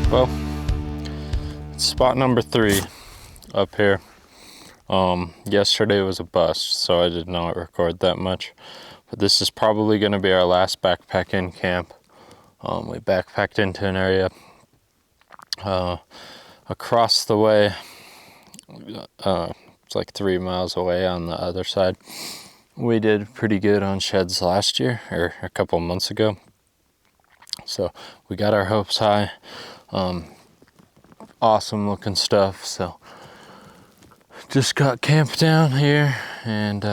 Well, spot number 3 up here. Yesterday was a bust, so I did not record that much. But this is probably going to be our last backpack in camp. We backpacked into an area across the way. It's like 3 miles away on the other side. We did pretty good on sheds last year, or a couple months ago. So we got our hopes high. Awesome looking stuff. So just got camped down here, and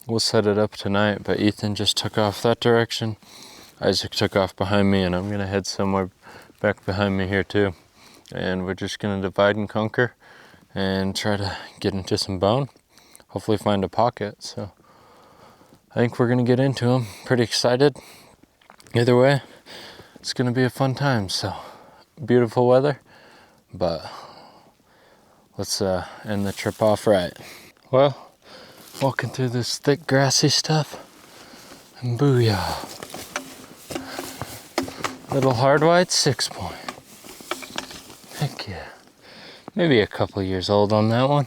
we'll set it up tonight. But Ethan just took off that direction. Isaac took off behind me, and I'm gonna head somewhere back behind me here too. And we're just gonna divide and conquer and try to get into some bone. Hopefully find a pocket. So I think we're gonna get into them. Pretty excited. Either way, it's gonna be a fun time. So beautiful weather, but let's end the trip off right. Well, walking through this thick grassy stuff, and booyah. Little hard white 6-point. Heck yeah. Maybe a couple years old on that one.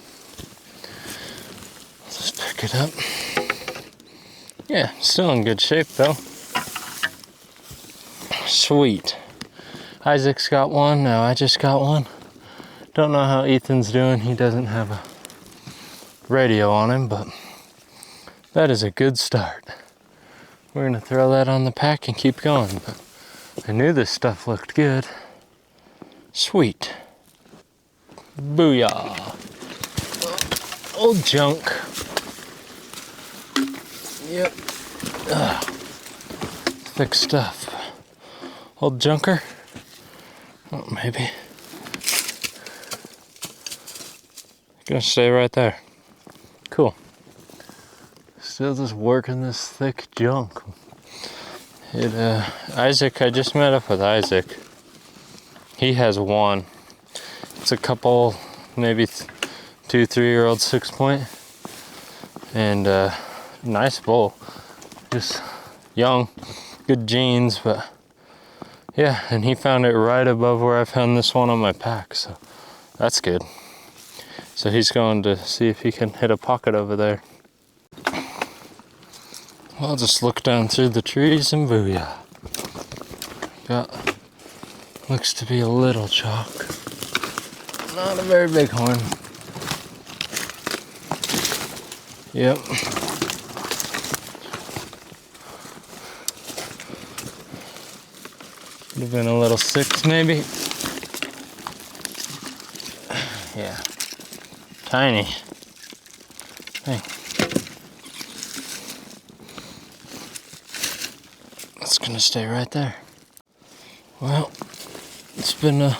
Let's just pick it up. Yeah, still in good shape though. Sweet. Isaac's got one, now I just got one. Don't know how Ethan's doing. He doesn't have a radio on him, but that is a good start. We're gonna throw that on the pack and keep going. But I knew this stuff looked good. Sweet. Booyah. Old junk. Yep. Ugh. Thick stuff. Old junker. Oh, maybe. Gonna stay right there. Cool. Still just working this thick junk. Isaac, I just met up with Isaac. He has one. It's a couple, maybe 2-3-year-old 6-point. And nice bull. Just young, good genes, but yeah, and he found it right above where I found this one on my pack, so that's good. So he's going to see if he can hit a pocket over there. I'll just look down through the trees and booyah. Got, looks to be a little chalk. Not a very big horn. Yep. Could have been a little 6 maybe. Yeah. Tiny. Hey. It's gonna stay right there. Well, it's been a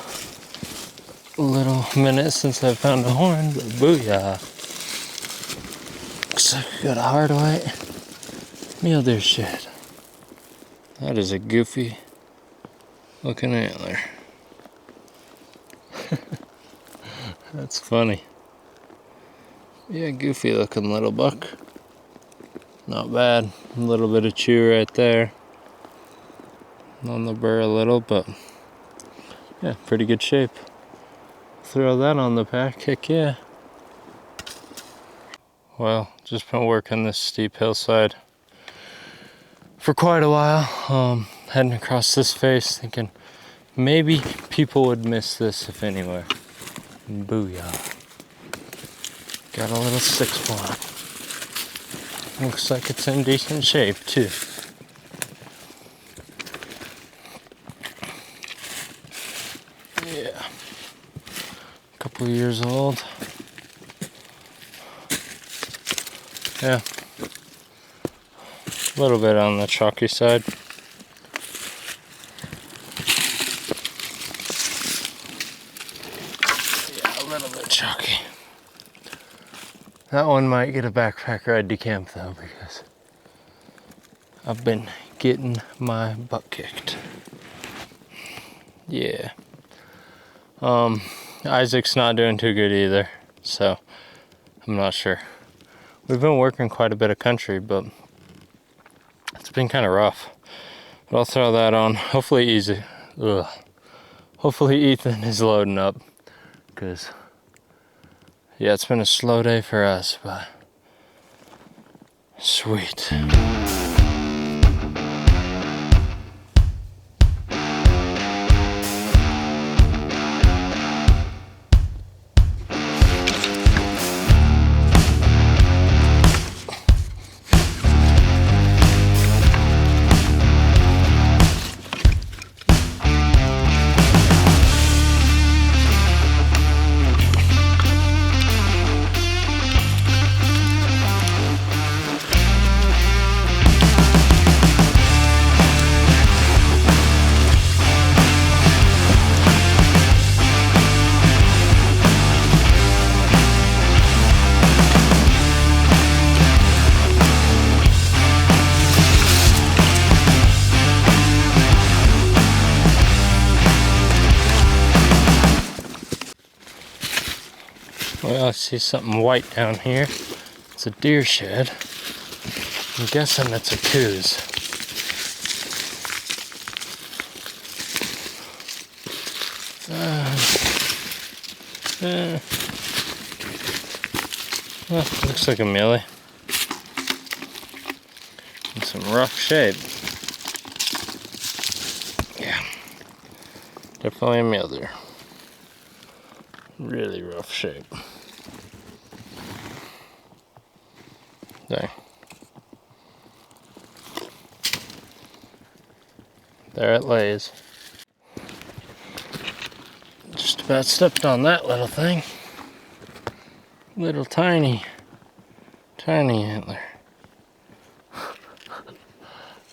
little minute since I found a horn, but booyah. Looks like we got a hard white mule deer shed. That is a goofy looking antler. That's funny. Yeah, goofy looking little buck. Not bad. A little bit of chew right there. On the burr a little, but yeah, pretty good shape. Throw that on the pack, heck yeah. Well, just been working this steep hillside for quite a while. Heading across this face, thinking maybe people would miss this if anywhere. Booyah. Got a little 6-point. Looks like it's in decent shape too. Yeah. Couple years old. Yeah. A little bit on the chalky side. Yeah, a little bit chalky. That one might get a backpack ride to camp though, because I've been getting my butt kicked. Yeah. Isaac's not doing too good either, so I'm not sure. We've been working quite a bit of country, but it's been kind of rough. But I'll throw that on. Hopefully Hopefully Ethan is loading up, because yeah, it's been a slow day for us, but sweet. Well, I see something white down here. It's a deer shed. I'm guessing it's a coos. Well, looks like a mealy. In some rough shape. Yeah, definitely a mealy. Really rough shape. There. There it lays. Just about stepped on that little thing. Little tiny antler.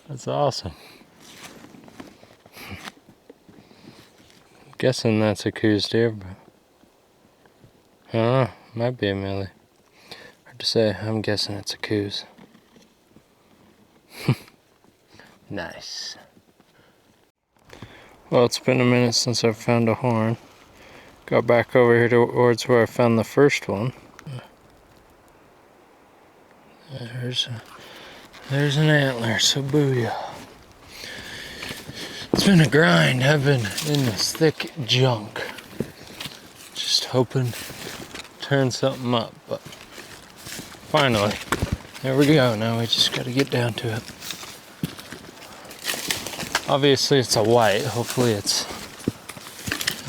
That's awesome. Guessing that's a coos deer, but I don't know, might be a mealy. Hard to say, I'm guessing it's a coos. Nice. Well, it's been a minute since I've found a horn. Got back over here towards where I found the first one. There's an antler, so booyah. It's been a grind. I've been in this thick junk. Just hoping to turn something up, but finally, there we go. Now we just gotta get down to it. Obviously it's a white. Hopefully it's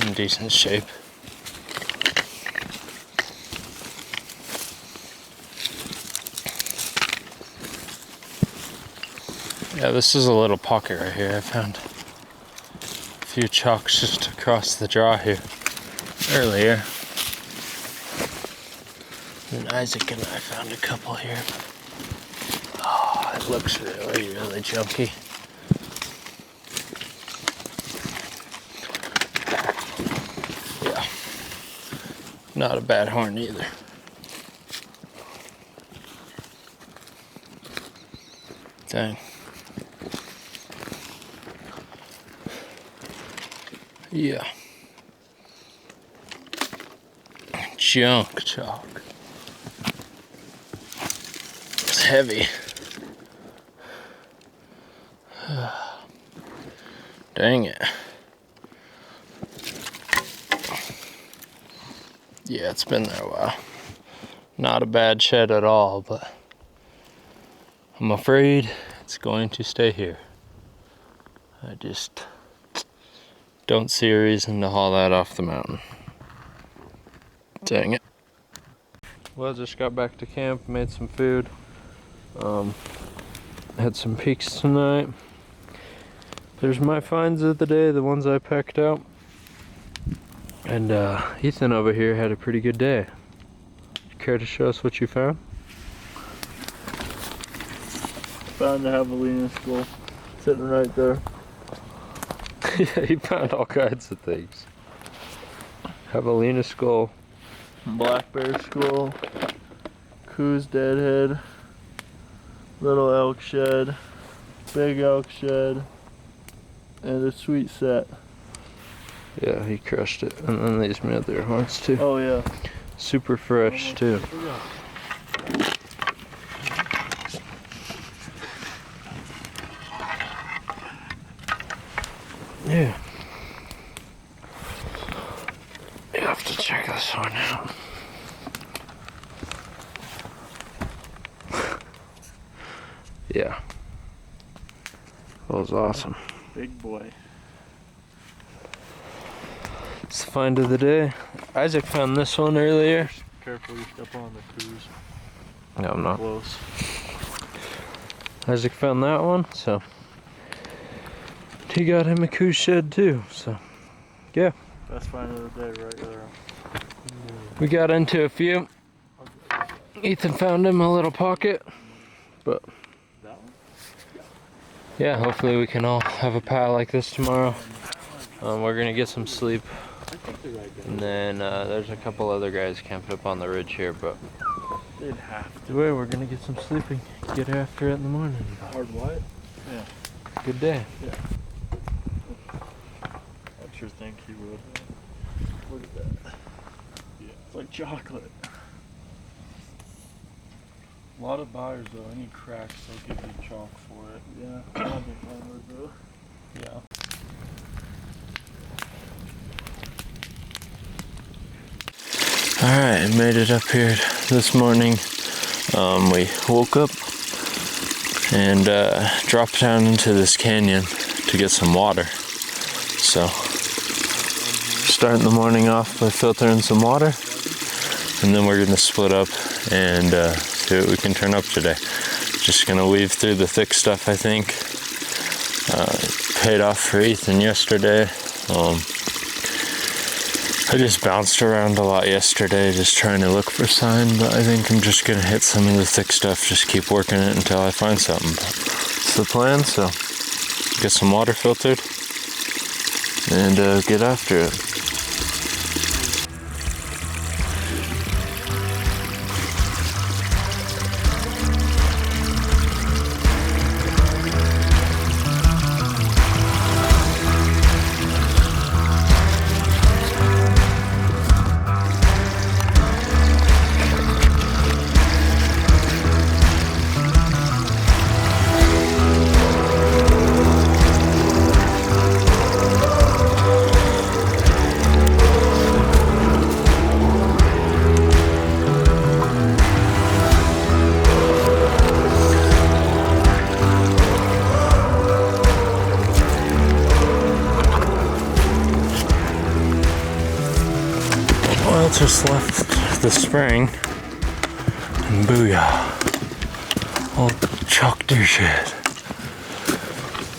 in decent shape. Yeah, this is a little pocket right here. I found a few chalks just across the draw here earlier. And Isaac and I found a couple here. Oh, it looks really, really chunky. Yeah, not a bad horn either. Dang. Yeah. Junk chalk. It's heavy. Dang it. Yeah, it's been there a while. Not a bad shed at all, but I'm afraid it's going to stay here. I just don't see a reason to haul that off the mountain. Dang it. Well, just got back to camp, made some food. Had some peaks tonight. There's my finds of the day, the ones I packed out. And Ethan over here had a pretty good day. Care to show us what you found? Found the javelina skull sitting right there. Yeah, he found all kinds of things. Javelina skull. Black bear skull. coos deadhead, little elk shed, big elk shed, and a sweet set. Yeah, he crushed it. And then these other ones too. Oh yeah. Super fresh too. Yeah. You have to check this one out. Yeah. That was awesome. Big boy. It's the find of the day. Isaac found this one earlier. Careful, you step on the coos. No, I'm not. Close. Isaac found that one, so he got him a coos shed too. So, yeah. Best find of the day right there. We got into a few. Ethan found him a little pocket, but That one? yeah, hopefully we can all have a pile like this tomorrow. We're gonna get some sleep, and then there's a couple other guys camped up on the ridge here, but They'd have to. anyway, we're gonna get some sleeping, get after it in the morning. Hard white? Yeah. Good day. I sure think he would. Look at that. Yeah. It's like chocolate. A lot of buyers though, any cracks they'll give you chalk for it. Yeah, I'll be fine with though. Yeah. Alright, made it up here this morning. We woke up and dropped down into this canyon to get some water. So, starting the morning off by filtering some water, and then we're gonna split up and see what we can turn up today. Just gonna weave through the thick stuff, I think. Paid off for Ethan yesterday. I just bounced around a lot yesterday just trying to look for sign, but I think I'm just gonna hit some of the thick stuff, just keep working it until I find something. But it's the plan, so get some water filtered and get after it. Well, just left the spring, and booyah, old chalk deer shed.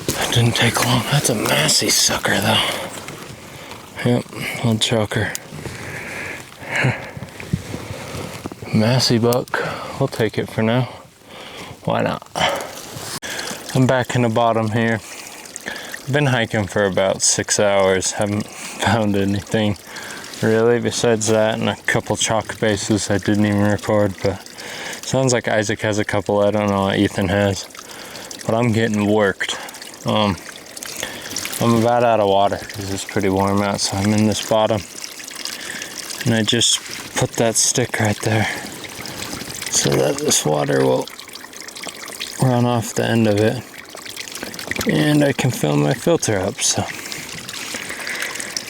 That didn't take long. That's a massy sucker though. Yep, old chalker. Massy buck. We'll take it for now. Why not? I'm back in the bottom here. I've been hiking for about 6 hours. Haven't found anything really besides that and a couple chalk bases I didn't even record, but sounds like Isaac has a couple. I don't know what Ethan has, but I'm getting worked. I'm about out of water because it's pretty warm out, so I'm in this bottom, and I just put that stick right there so that this water will run off the end of it and I can fill my filter up. So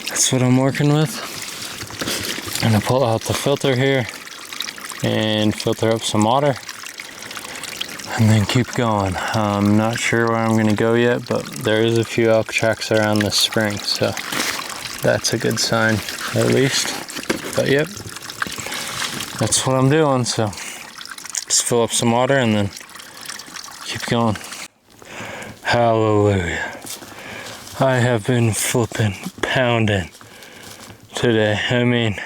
that's what I'm working with. I'm gonna pull out the filter here and filter up some water and then keep going. I'm not sure where I'm gonna go yet, but there is a few elk tracks around this spring, so that's a good sign at least. But yep, that's what I'm doing. So just fill up some water and then keep going. Hallelujah. I have been flipping, pounding today. I mean,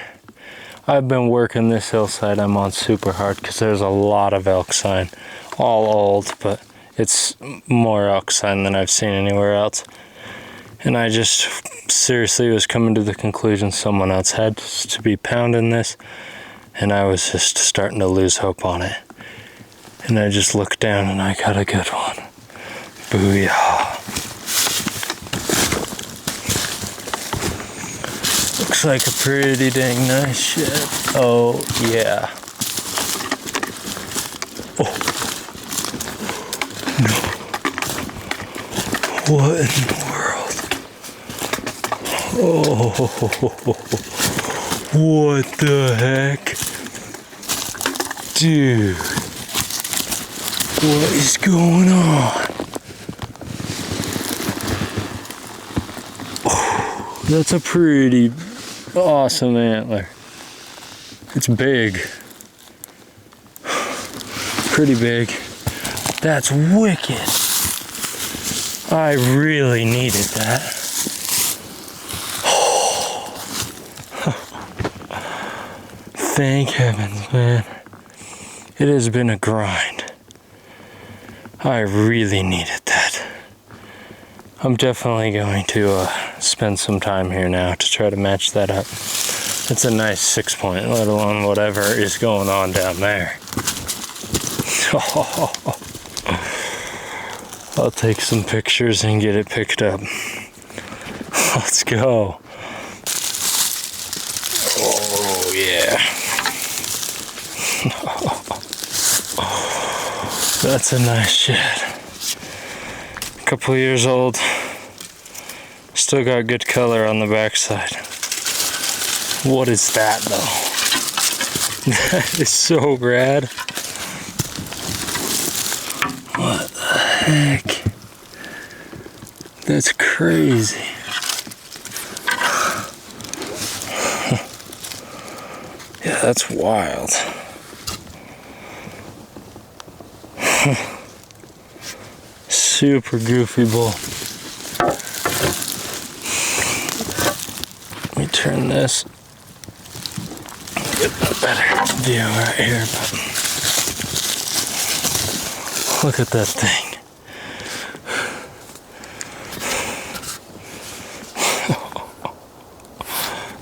I've been working this hillside I'm on super hard because there's a lot of elk sign. All old, but it's more elk sign than I've seen anywhere else. And I just seriously was coming to the conclusion someone else had to be pounding this. and I was just starting to lose hope on it. And I just looked down and I got a good one. Booyah. Looks like a pretty dang nice shed. Oh yeah. Oh. No. What in the world? Oh, what the heck? Dude, what is going on? Oh, that's a pretty awesome antler. It's big. Pretty big. That's wicked. I really needed that. Thank heavens, man. It has been a grind. I really needed that. I'm definitely going to spend some time here now to try to match that up. It's a nice 6-point, let alone whatever is going on down there. I'll take some pictures and get it picked up. Let's go. Oh, yeah. That's a nice shed. A couple years old. Still got good color on the backside. What is that, though? That is so rad. What the heck? That's crazy. Yeah, that's wild. Super goofy bull. Let me turn this. Get a better view right here. But look at that thing.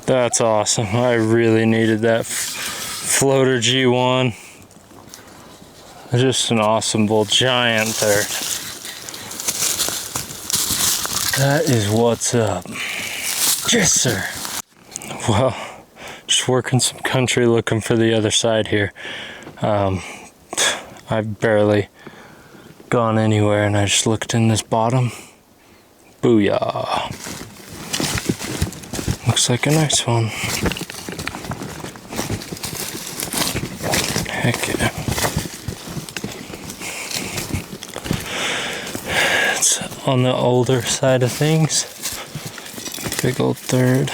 That's awesome. I really needed that floater G1. Just an awesome bull, giant third. That is what's up. Yes, sir. Well, just working some country looking for the other side here. I've barely gone anywhere and I just looked in this bottom. Booyah. Looks like a nice one. Heck yeah. It's on the older side of things. Big old third.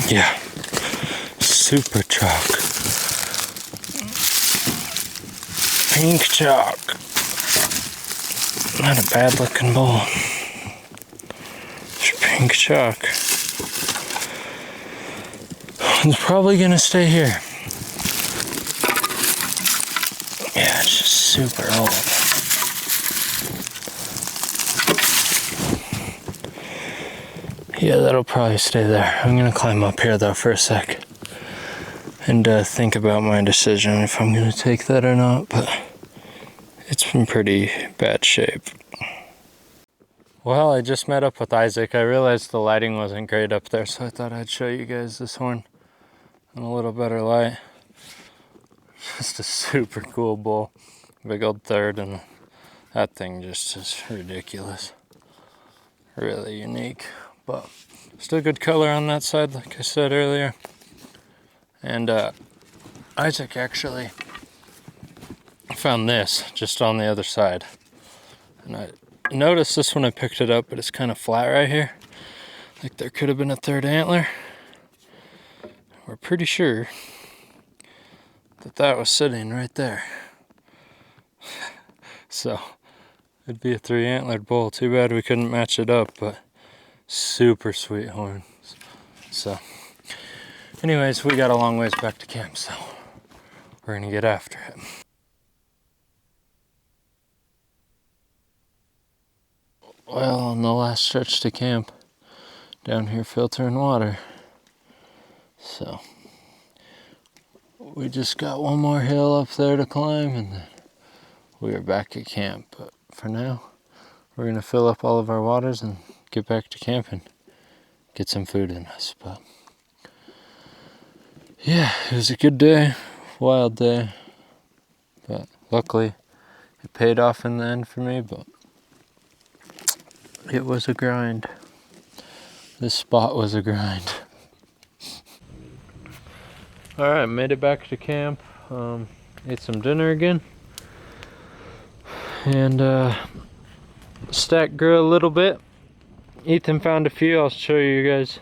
Yeah. Super chalk. Pink chalk. Not a bad looking bull. It's pink chalk. It's probably gonna stay here. Yeah, it's just super old. Yeah, that'll probably stay there. I'm gonna climb up here though for a sec and think about my decision if I'm gonna take that or not, but it's in pretty bad shape. Well, I just met up with Isaac. I realized the lighting wasn't great up there, so I thought I'd show you guys this horn in a little better light. Just a super cool bull. Big old third, and that thing just is ridiculous. Really unique, but still good color on that side, like I said earlier. And Isaac actually found this just on the other side. And I noticed this when I picked it up, but it's kind of flat right here. Like there could have been a third antler. We're pretty sure that that was sitting right there. So it'd be a 3-antlered bull. Too bad we couldn't match it up, but super sweet horns. So anyways, we got a long ways back to camp, so we're gonna get after it. well, on the last stretch to camp, down here filtering water. So we just got one more hill up there to climb and then we are back at camp. But for now, we're gonna fill up all of our waters and get back to camp and get some food in us. But yeah, it was a good day, wild day. But luckily, it paid off in the end for me, but it was a grind. This spot was a grind. Alright, made it back to camp. Ate some dinner again. And stack grew a little bit. Ethan found a few. I'll show you guys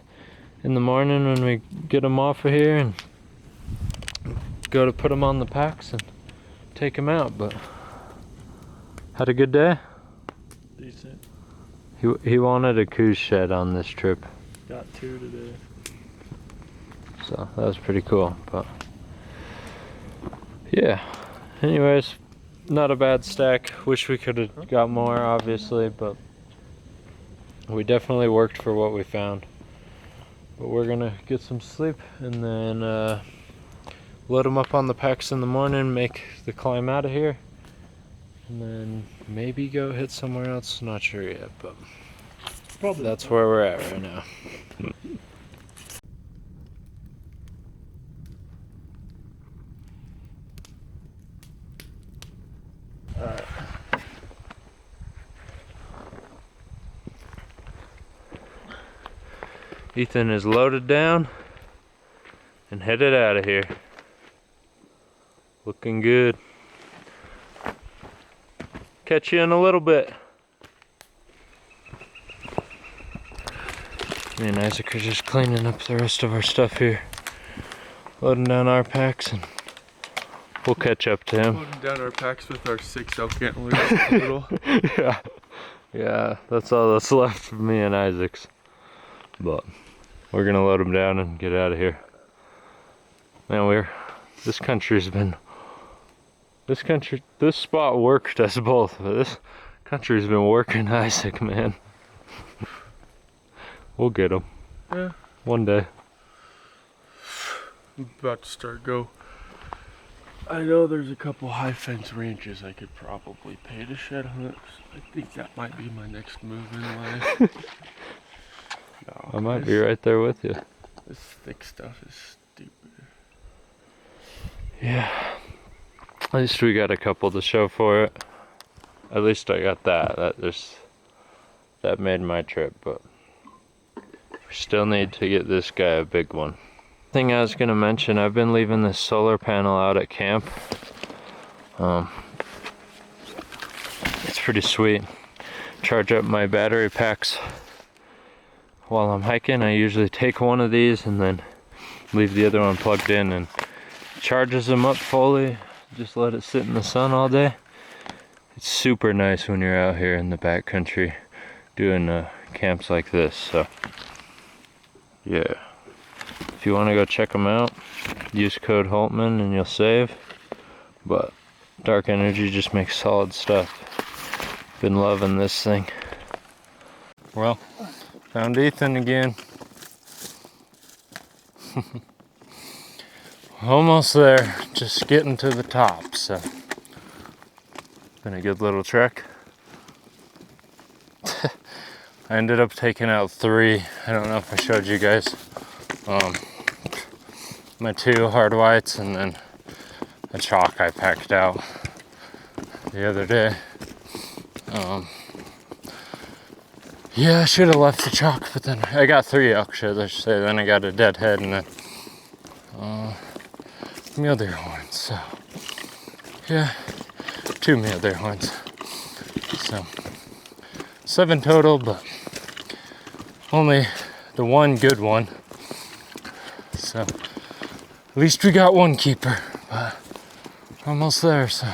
in the morning when we get them off of here and go to put them on the packs and take them out. But had a good day. Decent. He wanted a coos shed on this trip. Got 2 today. So that was pretty cool. But yeah, anyways, not a bad stack. Wish we could have got more, obviously, but we definitely worked for what we found. But we're gonna get some sleep and then load them up on the packs in the morning, make the climb out of here, and then maybe go hit somewhere else. Not sure yet, but Probably that's where we're at right now. Alright. Ethan is loaded down and headed out of here. Looking good. Catch you in a little bit. Me and Isaac are just cleaning up the rest of our stuff here. Loading down our packs and we'll catch up to him. Loading down our packs with our 6 elk antlers. Little. Yeah, that's all that's left of me and Isaac's. But we're gonna load them down and get out of here. Man, this spot worked us both, but this country's been working Isaac, man. We'll get him. Yeah. One day. I'm about to start go. I know there's a couple high fence ranches I could probably pay to shed hunt. I think that might be my next move in life. No, I might be right there with you. This thick stuff is stupid. Yeah. At least we got a couple to show for it. At least I got that. That made my trip, but we still need to get this guy a big one. Thing I was gonna mention, I've been leaving this solar panel out at camp. It's pretty sweet. Charge up my battery packs while I'm hiking. I usually take one of these and then leave the other one plugged in, and charges them up fully. Just let it sit in the sun all day. It's super nice when you're out here in the backcountry doing camps like this. So yeah, if you want to go check them out, use code Holtman and you'll save. But Dark Energy just makes solid stuff. Been loving this thing. Well, found Ethan again. Almost there, just getting to the top, so been a good little trek. I ended up taking out 3. I don't know if I showed you guys. My 2 hard whites and then a chalk I packed out the other day. Yeah, I should have left the chalk, but then I got 3 elk sheds, I should say. Then I got a dead head and then mule deer horns. So yeah, 2 mule deer horns. So 7 total, but only the one good one. So at least we got one keeper, but almost there. So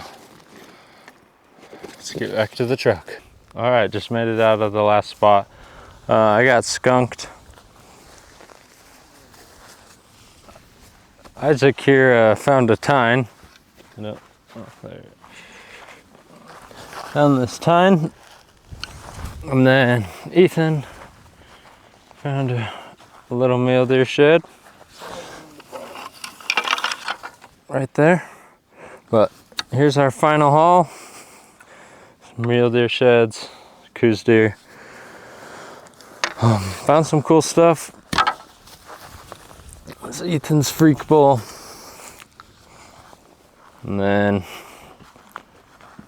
let's get back to the truck. All right, just made it out of the last spot. I got skunked. Isaac here found a tine. No, oh, there. Found this tine. And then Ethan found a little mule deer shed right there. But here's our final haul. Some mule deer sheds, coos deer. Found some cool stuff. This is Ethan's freak bull. And then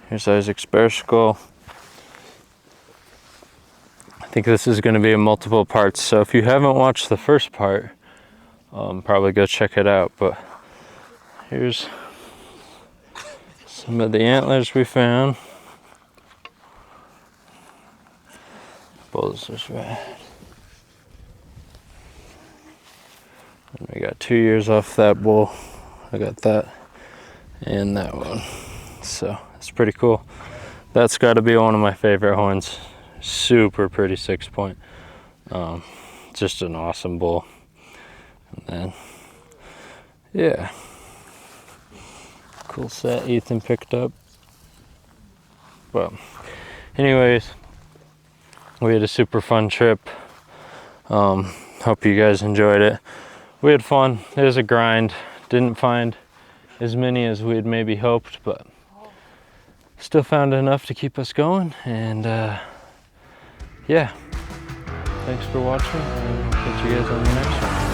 here's Isaac's bear skull. I think this is going to be in multiple parts, so if you haven't watched the first part, probably go check it out. But here's some of the antlers we found. Bulls is rad. And we got 2 years off that bull. I got that and that one. So it's pretty cool. That's got to be one of my favorite horns. Super pretty 6-point. Just an awesome bull. And then, yeah, cool set Ethan picked up. Well, anyways, we had a super fun trip. Hope you guys enjoyed it. We had fun. It was a grind. Didn't find as many as we had maybe hoped, but still found enough to keep us going. And yeah, thanks for watching, and I'll catch you guys on the next one.